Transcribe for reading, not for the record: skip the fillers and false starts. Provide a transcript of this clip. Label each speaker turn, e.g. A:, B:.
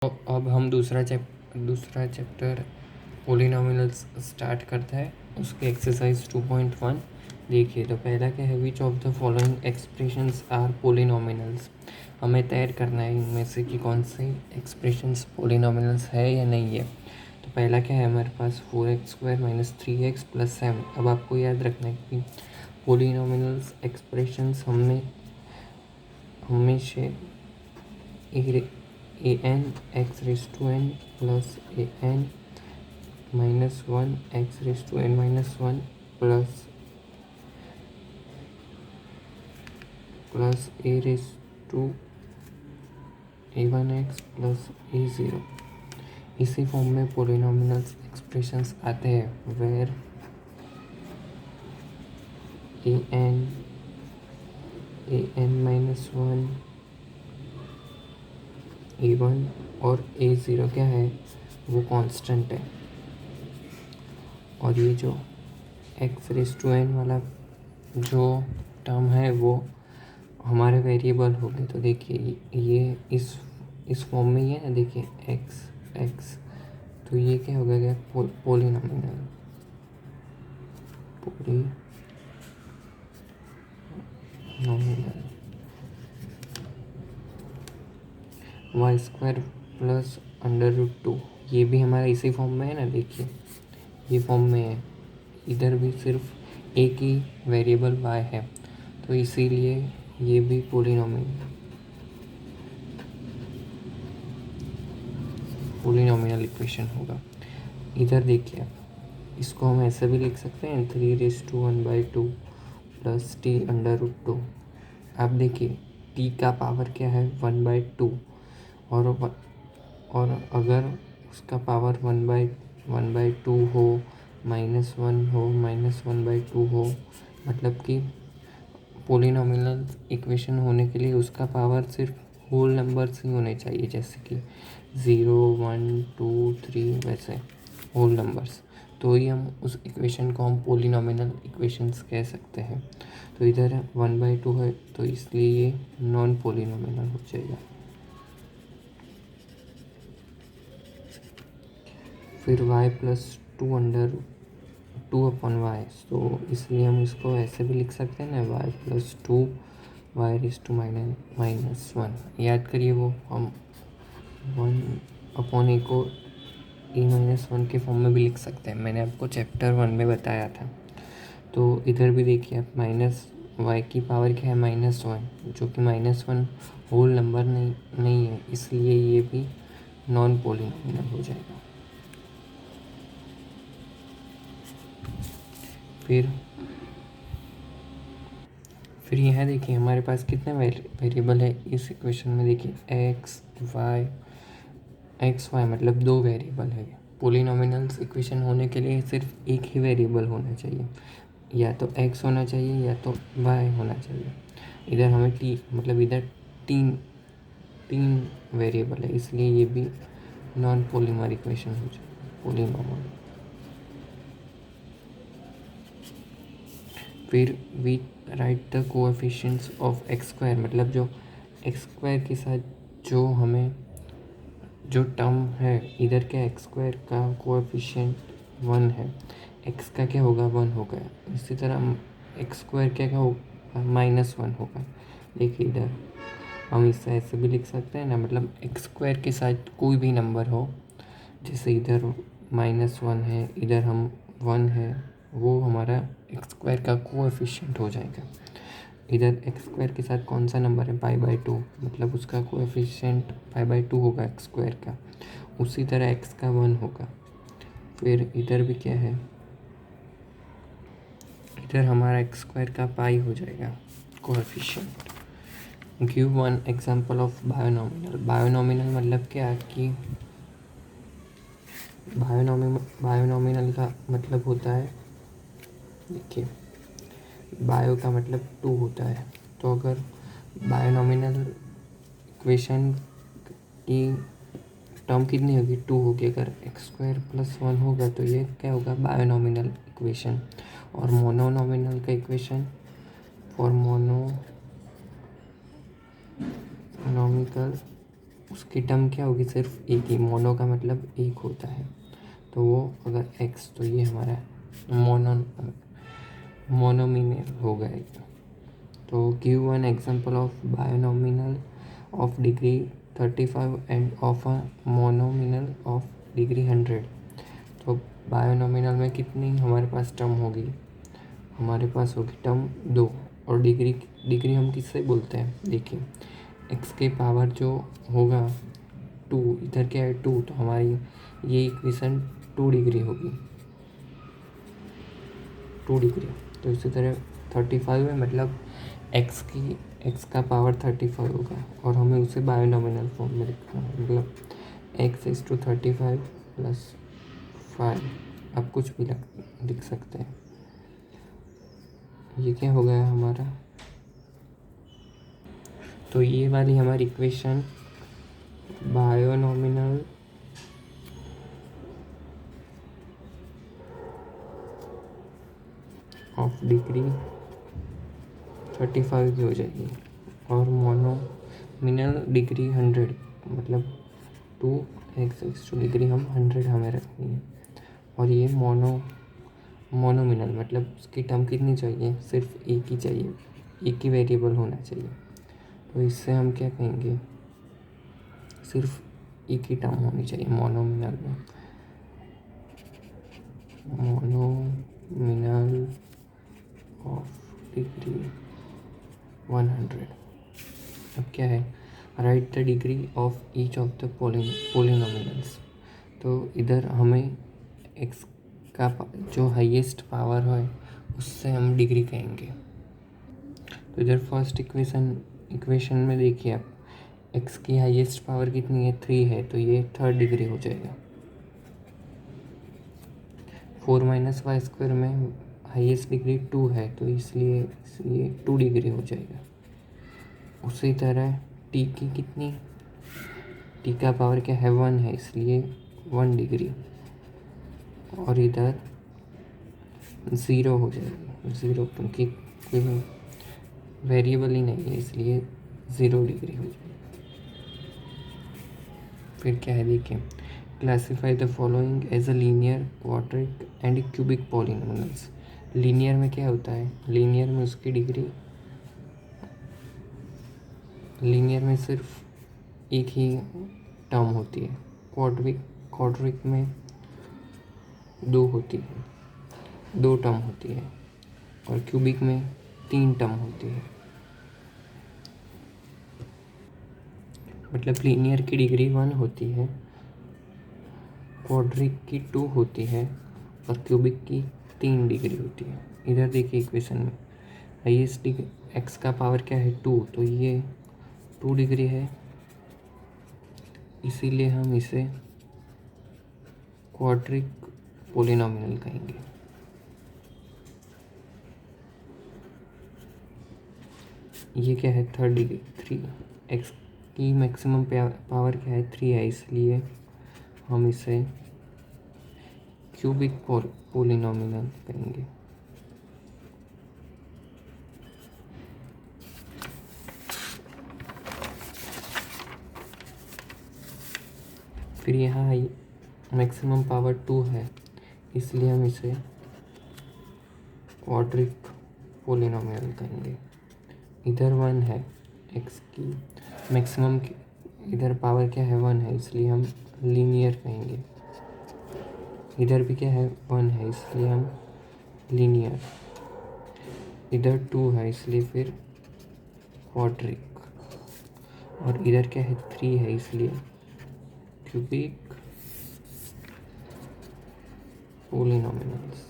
A: तो अब हम दूसरा चैप्टर पोलिनोमियल्स स्टार्ट करते हैं। उसके एक्सरसाइज 2.1 देखिए। तो पहला क्या है, which of the following expressions are polynomials. हमें तय करना है इनमें से कि कौन से एक्सप्रेशंस पोलिनोमियल्स है या नहीं है। तो पहला क्या है हमारे पास 4x² - 3x + 7। अब आपको याद रखना है कि पोलिनोमियल्स एक्सप्रेशंस हमेशा an x⁴n plus an -1 x⁴n -1 plus a⁴a1x plus a0 इसी फॉर्म में पोलिनोमियल्स एक्सप्रेशंस आते हैं, वेयर an-1 a1 और a0 क्या है, वो कांस्टेंट है। और ये जो x⁴n वाला जो टर्म है वो हमारे वेरिएबल हो गए। तो देखिए ये इस फॉर्म में ही है ना, देखिए x। तो ये क्या हो गया, पोलिनोमियल y² प्लस √2। ये भी हमारा इसी फॉर्म में है ना, देखिए ये फॉर्म में है। इधर भी सिर्फ एक ही वेरिएबल y है, तो इसीलिए ये भी पोलिनोमियल इक्वेशन होगा। इधर देखिए, इसको हम ऐसे भी लिख सकते हैं 3⁻² प्लस t√2। अब देखिए t का पावर क्या है 1/2, और अगर उसका पावर 1/2 हो, -1 हो, -1/2 हो, मतलब कि पोलिनोमियल इक्वेशन होने के लिए उसका पावर सिर्फ होल नंबर्स ही होने चाहिए, जैसे कि 0, 1, 2, 3 वैसे होल नंबर्स। तो ही हम उस इक्वेशन को हम पोलिनोमियल इक्वेशंस कह सकते हैं। तो इधर 1/2 है, तो इसलिए ये नॉन पोलिनोमियल हो जाएगा। फिर y + 2/y, तो इसलिए हम इसको ऐसे भी लिख सकते हैं ना, y + 2 y⁻⁻1। याद करिए वो हम 1/a को e-1 के फॉर्म में भी लिख सकते हैं, मैंने आपको चैप्टर 1 में बताया था। तो इधर भी देखिए आप y की पावर क्या है -1, जो कि -1 होल नंबर नहीं है, इसलिए ये भी नॉन पोलिनोमियल हो जाएगा। फिर यहाँ देखिए हमारे पास कितने वेरिएबल है इस इक्वेशन में। देखिए एक्स वाई मतलब 2 वेरिएबल है। पोलिनोमियल्स इक्वेशन होने के लिए सिर्फ एक ही वेरिएबल होना चाहिए, या तो x होना चाहिए या तो y होना चाहिए। इधर हमें मतलब इधर तीन वेरिएबल है, इसलिए ये भी नॉन पोलिमर इक्वेशन हो जाएगा, पोलिनोमियल। फिर we write the coefficients of x², मतलब जो x² के साथ जो टर्म है, इधर के x² का कोएफिशिएंट 1 है, x का क्या होगा 1 होगा। इसी तरह x² क्या होगा -1 होगा। देखिए इधर हम इससे ऐसे भी लिख सकते हैं ना, मतलब x² के साथ कोई भी नंबर हो, जैसे इधर -1 है, इधर हम 1 है, वो हमारा x² का कोएफिशिएंट हो जाएगा। इधर x² के साथ कौन सा नंबर है π/2, मतलब उसका कोएफिशिएंट π/2 होगा x² का। उसी तरह x का 1 होगा। फिर इधर भी क्या है, इधर हमारा x² का पाई हो जाएगा coefficient. Give one example of binomial. Binomial मतलब क्या कि बायोनोमिनल का मतलब होता है, देखिए बायो का मतलब 2 होता है। तो अगर बायोनोमिनल इक्वेशन की टर्म कितनी होगी 2 होगी। अगर x² + 1 होगा तो ये क्या होगा बायोनोमिनल इक्वेशन। और मोनोनोमिनल का इक्वेशन फॉर मोनोनोमिकल उसकी टर्म क्या होगी, सिर्फ एक ही। मोनो का मतलब एक होता है, तो वो अगर एक्स, तो ये हमारा मोनोमिनल हो गया। तो give one example of binomial of degree 35 and of a monomial of degree 100। तो बायोनोमिनल में कितनी हमारे पास टर्म होगी, हमारे पास होगी टर्म 2। और डिग्री हम किससे बोलते हैं, देखिए एक्स के पावर जो होगा 2, इधर क्या है 2, तो हमारी ये इक्वेशन 2 डिग्री होगी, 2 डिग्री। तो इसी तरह 35 है, मतलब एक्स का पावर 35 होगा, और हमें उसे बायोनोमिनल फॉर्म में लिखना है, मतलब x⁵35 + 5। आप कुछ भी लिख सकते हैं। ये क्या हो गया हमारा, तो ये वाली हमारी इक्वेशन बायोनोमिनल ऑफ डिग्री 35 की हो जाएगी, और मोनोमिनल डिग्री 100, मतलब 2x डिग्री हम 100 हमें रखनी है। और ये मोनोमिनल मतलब उसकी टर्म कितनी चाहिए, सिर्फ एक ही चाहिए, एक ही वेरिएबल होना चाहिए। तो इससे हम क्या कहेंगे, सिर्फ एक ही टर्म होनी चाहिए मोनोमिनल में। Monomial of degree 100। अब क्या है, write the degree of each of the polynomials. तो इधर हमें एक्स का जो हाईएस्ट पावर है उससे हम डिग्री कहेंगे। तो इधर फर्स्ट इक्वेशन में देखिए आप, एक्स की हाईएस्ट पावर कितनी है, 3 है, तो ये 3rd डिग्री हो जाएगा। 4 - y² में हाईएस्ट डिग्री 2 है, तो इसलिए 2 डिग्री हो जाएगा। उसी तरह टी की कितनी, टी का पावर क्या है, 1 है, इसलिए 1 डिग्री। और इधर 0 हो जाएगी, 0 क्योंकि कोई वेरिएबल ही नहीं है, इसलिए 0 डिग्री हो जाएगी। फिर क्या है देखिए, classify the following as a linear, quadratic and cubic polynomials. Linear में क्या होता है, लीनियर में उसकी डिग्री, लीनियर में सिर्फ एक ही टर्म होती है। क्वाड्रिक में 2 होती है, 2 टर्म होती है। और क्यूबिक में 3 टर्म होती है। मतलब लीनियर की डिग्री 1 होती है, क्वाड्रिक की 2 होती है, और क्यूबिक की 3 डिग्री होती है। इधर देखिए इक्वेशन में हाईएस्ट डिग्री एक्स का पावर क्या है 2, तो ये 2 डिग्री है, इसीलिए हम इसे क्वाड्रिक पोलिनोमियल कहेंगे। ये क्या है 3rd डिग्री, 3 एक्स की मैक्सिमम पावर क्या है 3 है, इसलिए हम इसे क्यूबिक पोलिनोमियल कहेंगे। फिर यहाँ मैक्सिमम पावर 2 है, इसलिए हम इसे क्वाड्रिक पोलिनोमियल कहेंगे। इधर 1 है, एक्स की मैक्सिमम की इधर पावर क्या है 1 है, इसलिए हम लीनियर कहेंगे। इधर भी क्या है 1 है, इसलिए हम लीनियर। इधर 2 है, इसलिए फिर क्वाड्रिक। और इधर क्या है 3 है, इसलिए क्यूबिक पोलिनोमियल्स।